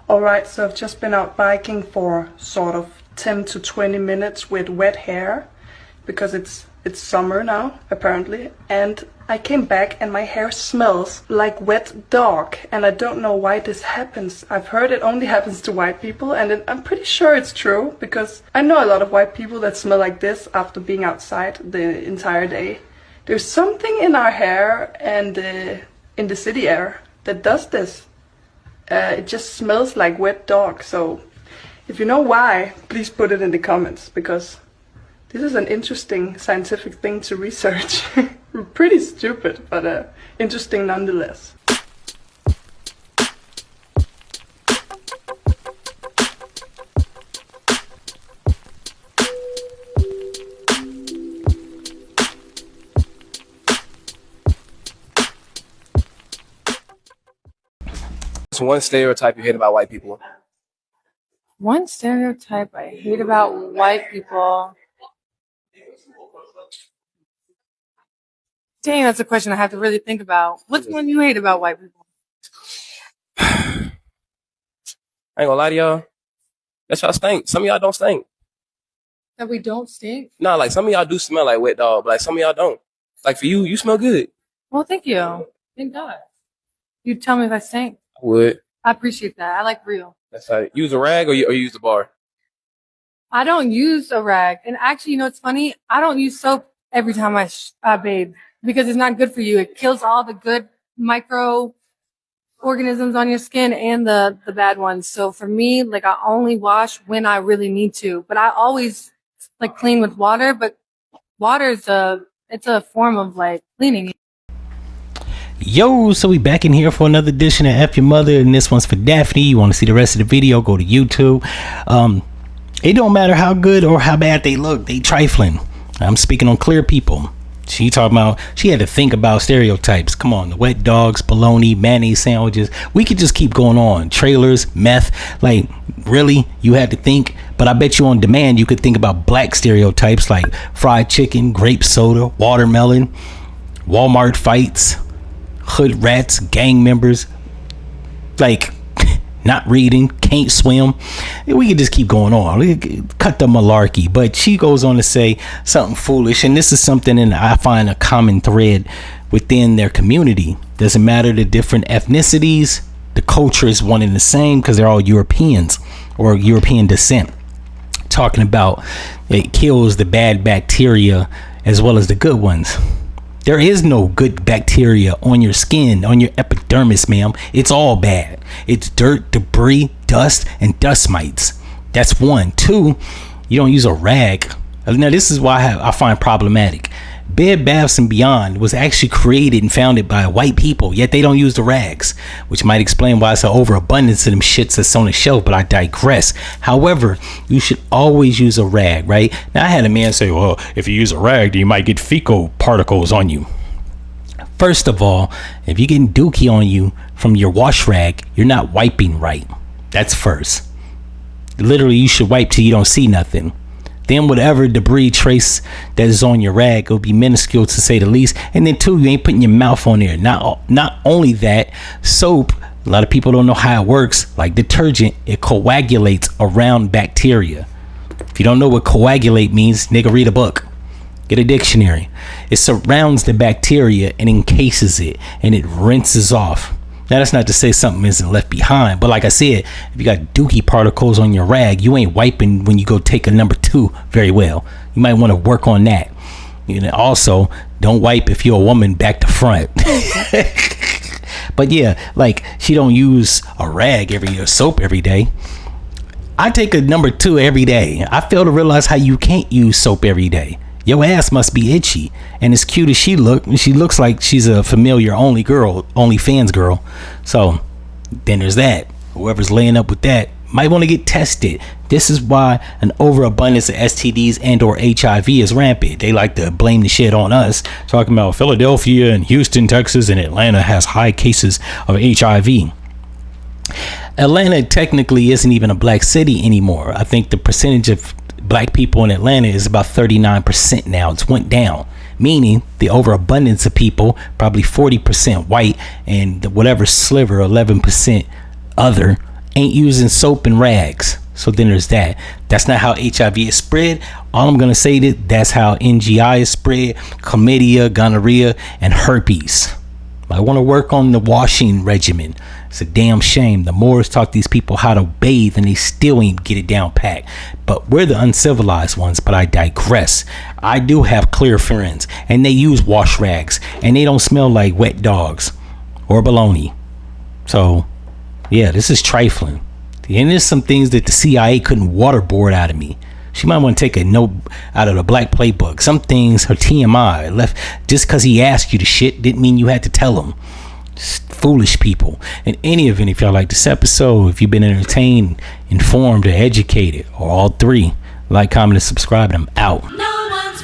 Alright, so I've just been out biking for sort of 10 to 20 minutes with wet hair because it's summer now, apparently, and I came back and my hair smells like wet dog, and I don't know why this happens. I've heard it only happens to white people, and I'm pretty sure it's true because I know a lot of white people that smell like this after being outside the entire day. There's something in our hair and in the city air that does this. It just smells like wet dog. So if you know why, please put it in the comments, because this is an interesting scientific thing to research. Pretty stupid, but interesting nonetheless. What's one stereotype you hate about white people? One stereotype I hate about white people. Dang, that's a question I have to really think about. What's one you hate about white people? I ain't gonna lie to y'all. That y'all stink. Some of y'all don't stink. That we don't stink? Nah, like some of y'all do smell like wet dog, but like some of y'all don't. Like for you, you smell good. Well, thank you. Thank God. You tell me if I stink. I would. I appreciate that. I like real. That's how use a rag or you use the bar. I don't use a rag. And actually, you know what's funny? I don't use soap every time I bathe because it's not good for you. It kills all the good micro organisms on your skin and the bad ones. So for me, like I only wash when I really need to, but I always like clean with water, but water is it's a form of like cleaning. Yo, so we back in here for another edition of F-ya-Motha, and this one's for Daphne. You want to see the rest of the video, go to YouTube. It don't matter how good or how bad they look, they trifling. I'm speaking on clear people. She talking about, she had to think about stereotypes. Come on, the wet dogs, bologna, mayonnaise sandwiches. We could just keep going on. Trailers, meth, like really, you had to think. But I bet you on demand, you could think about black stereotypes like fried chicken, grape soda, watermelon, Walmart fights, hood rats, gang members, like not reading, can't swim. We could just keep going on. We could cut the malarkey. But she goes on to say something foolish, and this is something that I find a common thread within their community. Doesn't matter the different ethnicities, the culture is one and the same because they're all Europeans or European descent. Talking about it kills the bad bacteria as well as the good ones. There is no good bacteria on your skin, on your epidermis, ma'am. It's all bad. It's dirt, debris, dust, and dust mites. That's one. Two, you don't use a rag. Now, this is why I find problematic. Bed Baths and Beyond was actually created and founded by white people, yet they don't use the rags, which might explain why it's an overabundance of them shits that's on the shelf, but I digress. However, you should always use a rag, right? Now, I had a man say, well, if you use a rag, you might get fecal particles on you. First of all, if you're getting dookie on you from your wash rag, you're not wiping right. That's first. Literally, you should wipe till you don't see nothing. Then whatever debris trace that is on your rag will be minuscule to say the least. And then two, you ain't putting your mouth on there. Not only that, soap, a lot of people don't know how it works. Like detergent, it coagulates around bacteria. If you don't know what coagulate means, nigga, read a book. Get a dictionary. It surrounds the bacteria and encases it, and it rinses off. Now, that's not to say something isn't left behind, but like I said, if you got dookie particles on your rag, you ain't wiping when you go take a number 2 very well. You might want to work on that. You know, also, don't wipe if you're a woman back to front. But yeah, like she don't use a rag or soap every day. I take a number 2 every day. I fail to realize how you can't use soap every day. Your ass must be itchy, and as cute as she looks like she's a familiar OnlyFans girl. So then there's that. Whoever's laying up with that might want to get tested. This is why an overabundance of STDs and or HIV is rampant. They like to blame the shit on us, talking about Philadelphia and Houston, Texas, and Atlanta has high cases of HIV. Atlanta technically isn't even a black city anymore. I think the percentage of black people in Atlanta is about 39% now. It's went down, meaning the overabundance of people, probably 40% white and whatever sliver, 11% other, ain't using soap and rags. So then there's that. That's not how HIV is spread. All I'm gonna say that's how NGI is spread, chlamydia, gonorrhea, and herpes. I want to work on the washing regimen. It's a damn shame. The Moors taught these people how to bathe and they still ain't get it down pat. But we're the uncivilized ones. But I digress. I do have clear friends and they use wash rags and they don't smell like wet dogs or baloney. So yeah, this is trifling. And there's some things that the CIA couldn't waterboard out of me. She might want to take a note out of the black playbook. Some things, her TMI left, just because he asked you the shit didn't mean you had to tell him. Just foolish people. In any event, if y'all like this episode, if you've been entertained, informed, or educated, or all three, like, comment, and subscribe, and I'm out. No one's